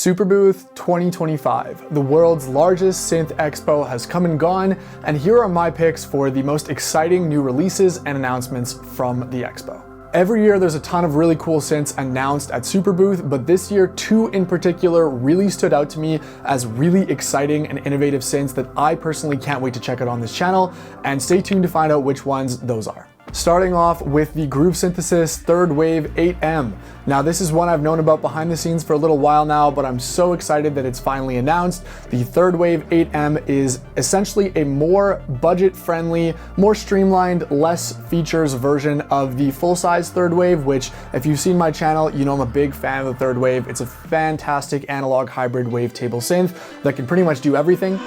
Superbooth 2025, the world's largest synth expo, has come and gone, and here are my picks for the most exciting new releases and announcements from the expo. Every year there's a ton of really cool synths announced at Superbooth, but this year two in particular really stood out to me as really exciting and innovative synths that I personally can't wait to check out on this channel, and stay tuned to find out which ones those are. Starting off with the Groove Synthesis Third Wave 8M. Now this is one I've known about behind the scenes for a little while now, but I'm so excited that it's finally announced. The Third Wave 8M is essentially a more budget-friendly, more streamlined, less features version of the full-size Third Wave, which if you've seen my channel, you know I'm a big fan of the Third Wave. It's a fantastic analog hybrid wavetable synth that can pretty much do everything.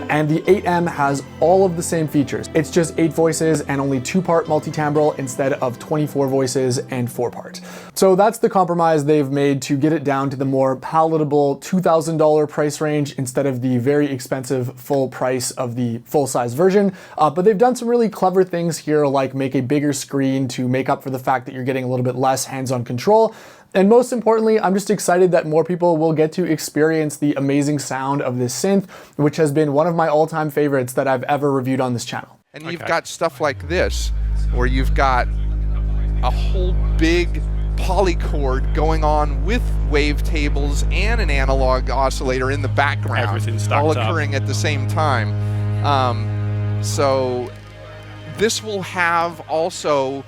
And the 8M has all of the same features. It's just 8 voices and only 2-part multi-timbral instead of 24 voices and 4-part. So that's the compromise they've made to get it down to the more palatable $2,000 price range instead of the very expensive full price of the full-size version. But they've done some really clever things here, like make a bigger screen to make up for the fact that you're getting a little bit less hands-on control. And most importantly, I'm just excited that more people will get to experience the amazing sound of this synth, which has been one of my all-time favorites that I've ever reviewed on this channel. And you've got stuff like this, where you've got a whole big polychord going on with wavetables and an analog oscillator in the background, Everything's all stacked up. occurring at the same time. So this will have also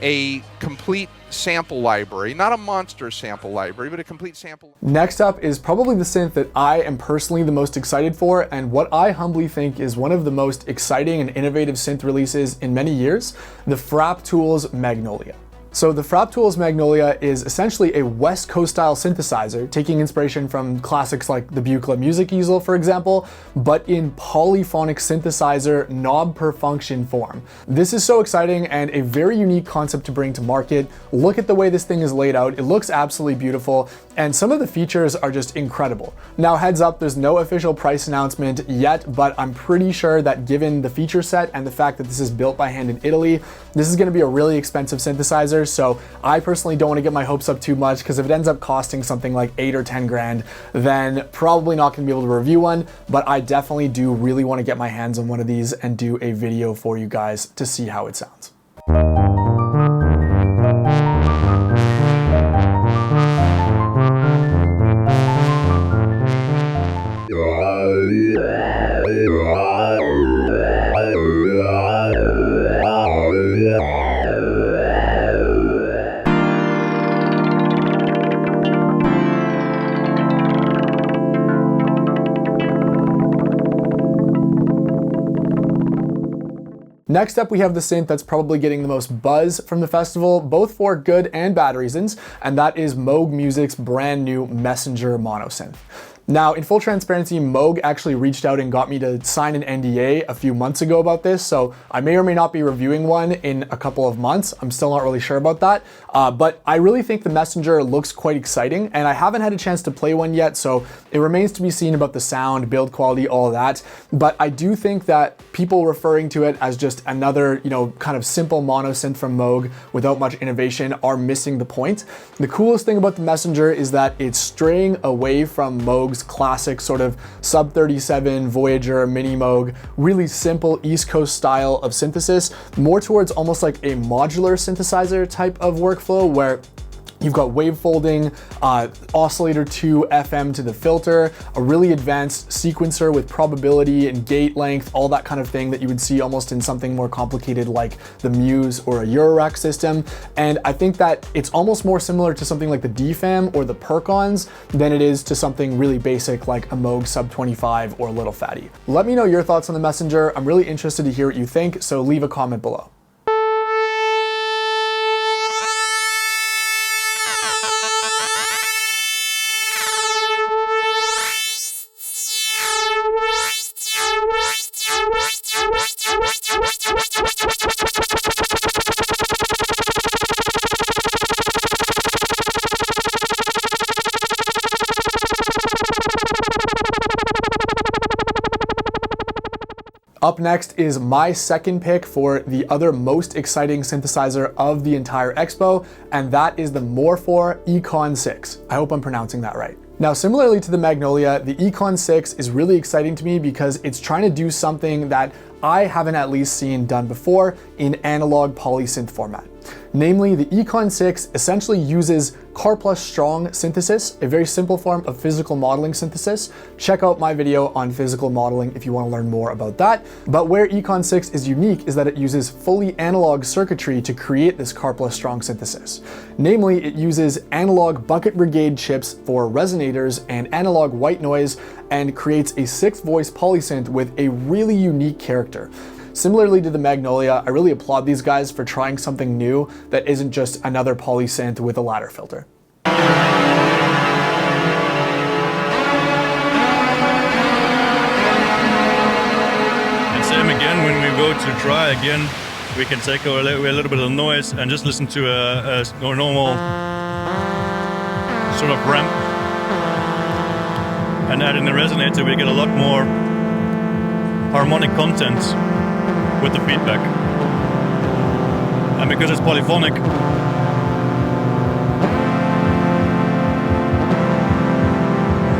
a complete sample library, not a monster sample library, but a complete sample. Next up is probably the synth that I am personally the most excited for, and what I humbly think is one of the most exciting and innovative synth releases in many years, the Frap Tools Magnolia. So the Frap Tools Magnolia is essentially a West Coast style synthesizer, taking inspiration from classics like the Buchla Music Easel, for example, but in polyphonic synthesizer knob per function form. This is so exciting and a very unique concept to bring to market. Look at the way this thing is laid out. It looks absolutely beautiful, and some of the features are just incredible. Now heads up, there's no official price announcement yet, but I'm pretty sure that given the feature set and the fact that this is built by hand in Italy, this is going to be a really expensive synthesizer. So I personally don't want to get my hopes up too much, because if it ends up costing something like 8 or 10 grand, then probably not going to be able to review one, but I definitely do really want to get my hands on one of these and do a video for you guys to see how it sounds. Next up, we have the synth that's probably getting the most buzz from the festival, both for good and bad reasons, and that is Moog Music's brand new Messenger mono synth. Now, in full transparency, Moog actually reached out and got me to sign an NDA a few months ago about this, so I may or may not be reviewing one in a couple of months. I'm still not really sure about that, but I really think the Messenger looks quite exciting, and I haven't had a chance to play one yet, so it remains to be seen about the sound, build quality, all of that. But I do think that people referring to it as just another, kind of simple mono synth from Moog without much innovation are missing the point. The coolest thing about the Messenger is that it's straying away from Moog's classic sort of sub 37 Voyager mini Moog, really simple East Coast style of synthesis, more towards almost like a modular synthesizer type of workflow, where you've got wave folding, oscillator to FM to the filter, a really advanced sequencer with probability and gate length, all that kind of thing that you would see almost in something more complicated like the Muse or a Eurorack system. And I think that it's almost more similar to something like the DFAM or the Percons than it is to something really basic like a Moog Sub 25 or Little Fatty. Let me know your thoughts on the Messenger. I'm really interested to hear what you think, so leave a comment below. Up next is my second pick for the other most exciting synthesizer of the entire expo, and that is the Morphor Echon 6. I hope I'm pronouncing that right. Now, similarly to the Magnolia, the Echon 6 is really exciting to me because it's trying to do something that I haven't at least seen done before in analog polysynth format. Namely, the Echon 6 essentially uses Car+Strong synthesis, a very simple form of physical modeling synthesis. Check out my video on physical modeling if you want to learn more about that. But where Echon 6 is unique is that it uses fully analog circuitry to create this Car+Strong synthesis. Namely, it uses analog bucket brigade chips for resonators and analog white noise and creates a 6-voice polysynth with a really unique character. Similarly to the Magnolia, I really applaud these guys for trying something new that isn't just another polysynth with a ladder filter. And same again, when we go to try again, we can take a little bit of noise and just listen to a normal sort of ramp. And add in the resonator, we get a lot more harmonic content with the feedback. And because it's polyphonic,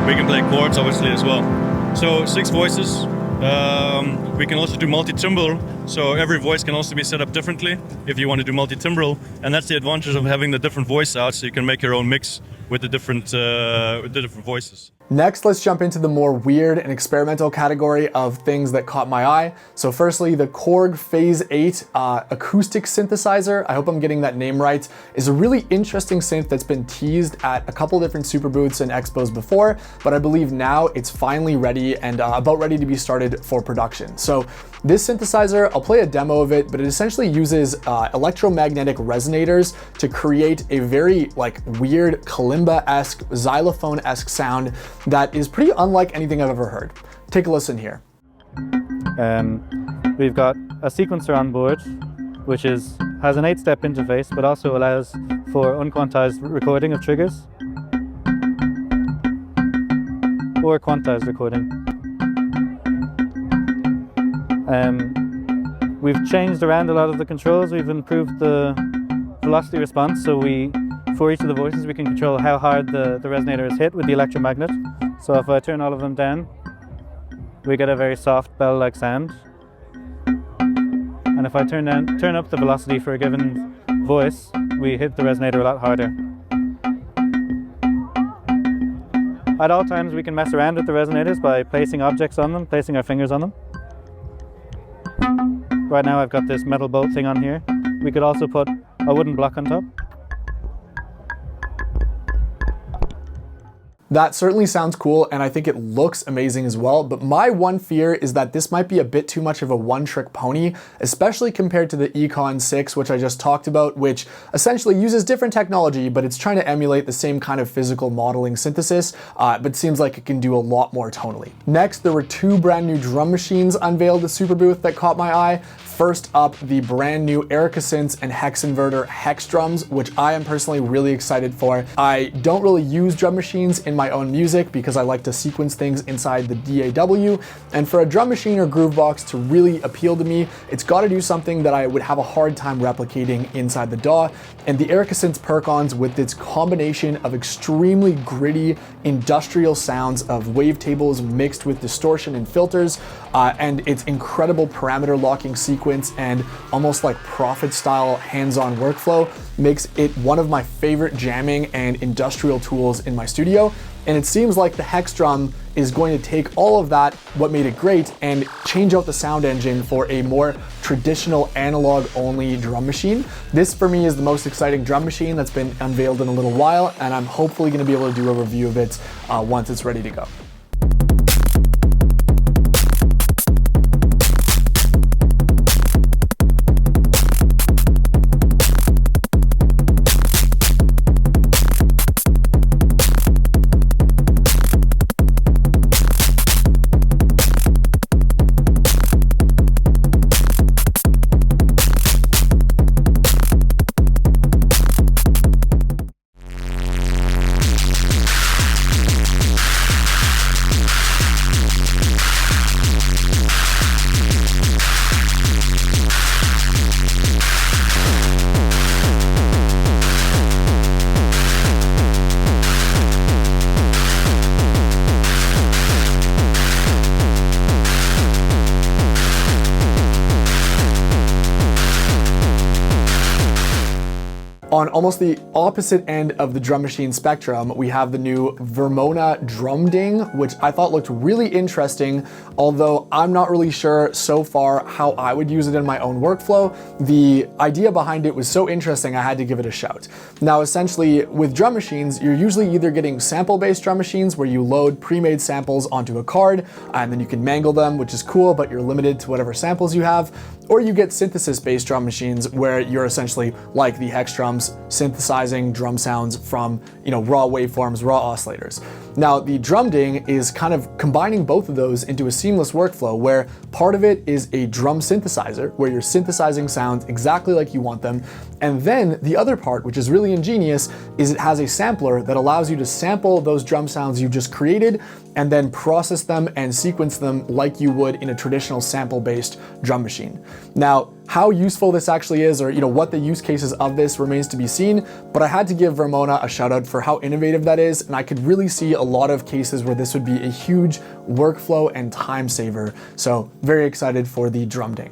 we can play chords obviously as well. So 6 voices. We can also do multi-timbral, so every voice can also be set up differently if you want to do multi-timbral, and that's the advantage of having the different voice outs, so you can make your own mix with the different voices. Next, let's jump into the more weird and experimental category of things that caught my eye. So firstly, the Korg Phase8 acoustic synthesizer, I hope I'm getting that name right, is a really interesting synth that's been teased at a couple different Superbooths and expos before, but I believe now it's finally ready and about ready to be started for production. So this synthesizer, I'll play a demo of it, but it essentially uses electromagnetic resonators to create a very weird kalimba-esque, xylophone-esque sound that is pretty unlike anything I've ever heard. Take a listen here. We've got a sequencer on board, which has an 8-step interface, but also allows for unquantized recording of triggers or quantized recording. We've changed around a lot of the controls. We've improved the velocity response, so for each of the voices, we can control how hard the resonator is hit with the electromagnet. So if I turn all of them down, we get a very soft bell-like sound. And if I turn up the velocity for a given voice, we hit the resonator a lot harder. At all times, we can mess around with the resonators by placing objects on them, placing our fingers on them. Right now I've got this metal bolt thing on here. We could also put a wooden block on top. That certainly sounds cool, and I think it looks amazing as well, but my one fear is that this might be a bit too much of a one-trick pony, especially compared to the Echon 6, which I just talked about, which essentially uses different technology, but it's trying to emulate the same kind of physical modeling synthesis, but seems like it can do a lot more tonally. Next, there were 2 brand new drum machines unveiled at Superbooth that caught my eye. First up, the brand new Synths and Hex Inverter Hexdrums, which I am personally really excited for. I don't really use drum machines in my own music because I like to sequence things inside the DAW, and for a drum machine or groovebox to really appeal to me, it's got to do something that I would have a hard time replicating inside the DAW, and the Synths Percons, with its combination of extremely gritty industrial sounds of wavetables mixed with distortion and filters, and its incredible parameter locking sequence and almost like Prophet style hands-on workflow, makes it one of my favorite jamming and industrial tools in my studio. And it seems like the Hexdrum is going to take all of that, what made it great, and change out the sound engine for a more traditional analog only drum machine. This for me is the most exciting drum machine that's been unveiled in a little while, and I'm hopefully going to be able to do a review of it once it's ready to go. almost the opposite end of the drum machine spectrum, we have the new Vermona DrumDing, which I thought looked really interesting, although I'm not really sure so far how I would use it in my own workflow. The idea behind it was so interesting I had to give it a shout. Now essentially with drum machines, you're usually either getting sample-based drum machines where you load pre-made samples onto a card and then you can mangle them, which is cool, but you're limited to whatever samples you have, or you get synthesis-based drum machines where you're essentially like the Hexdrums, synthesizing drum sounds from, raw waveforms, raw oscillators. Now, the DrumDing is kind of combining both of those into a seamless workflow where part of it is a drum synthesizer, where you're synthesizing sounds exactly like you want them, and then the other part, which is really ingenious, is it has a sampler that allows you to sample those drum sounds you just created and then process them and sequence them like you would in a traditional sample-based drum machine. Now, how useful this actually is, or what the use cases of this remains to be seen, but I had to give Vermona a shout out for how innovative that is, and I could really see a lot of cases where this would be a huge workflow and time saver. So very excited for the DrumDing.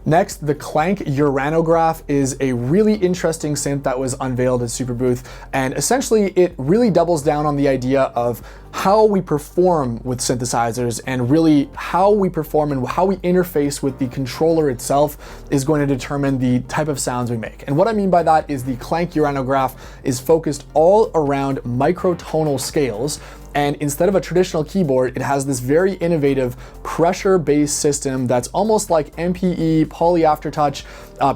Next, the Clank Uranograph is a really interesting synth that was unveiled at Superbooth, and essentially it really doubles down on the idea of how we perform with synthesizers, and really how we perform and how we interface with the controller itself is going to determine the type of sounds we make. And what I mean by that is the Clank Uranograph is focused all around microtonal scales, and instead of a traditional keyboard, it has this very innovative pressure-based system that's almost like MPE, poly aftertouch,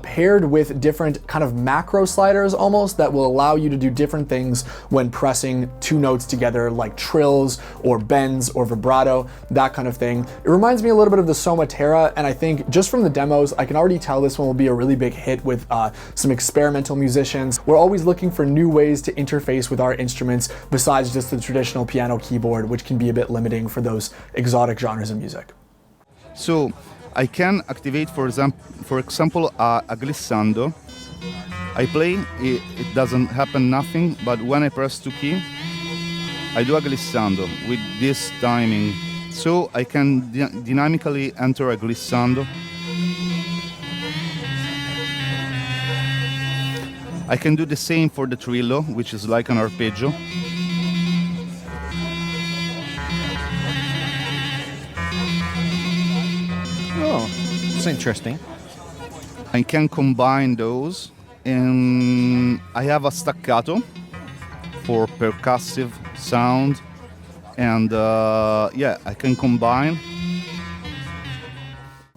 paired with different kind of macro sliders almost that will allow you to do different things when pressing two notes together, like trills or bends or vibrato, that kind of thing. It reminds me a little bit of the Soma Terra, and I think just from the demos, I can already tell this one will be a really big hit with some experimental musicians. We're always looking for new ways to interface with our instruments besides just the traditional piano keyboard, which can be a bit limiting for those exotic genres of music. So I can activate, for example, a glissando. I play, it doesn't happen nothing, but when I press 2 key, I do a glissando with this timing. So I can dynamically enter a glissando. I can do the same for the trillo, which is like an arpeggio. Oh, it's interesting. I can combine those, and I have a staccato for percussive sound, and yeah, I can combine.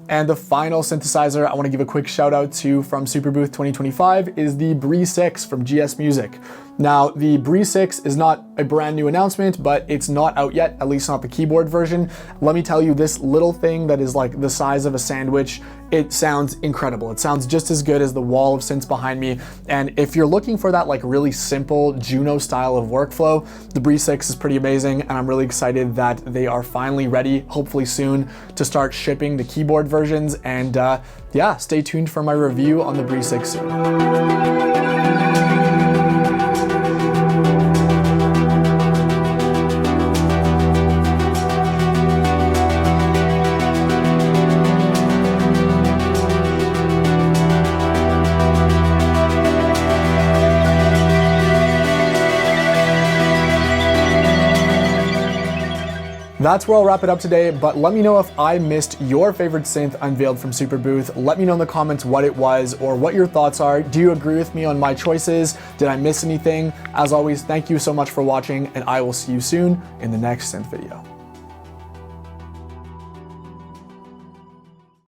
And the final synthesizer I want to give a quick shout out to from Superbooth 2025 is the Bri 6 from GS Music. Now, the Bri 6 is not a brand new announcement, but it's not out yet, at least not the keyboard version. Let me tell you, this little thing that is like the size of a sandwich, it sounds incredible. It sounds just as good as the wall of synths behind me. And if you're looking for that like really simple Juno style of workflow, the Bri 6 is pretty amazing, and I'm really excited that they are finally ready, hopefully soon, to start shipping the keyboard versions. And yeah, stay tuned for my review on the Bri 6 soon. That's where I'll wrap it up today, but let me know if I missed your favorite synth unveiled from Superbooth. Let me know in the comments what it was or what your thoughts are. Do you agree with me on my choices? Did I miss anything? As always, thank you so much for watching, and I will see you soon in the next synth video.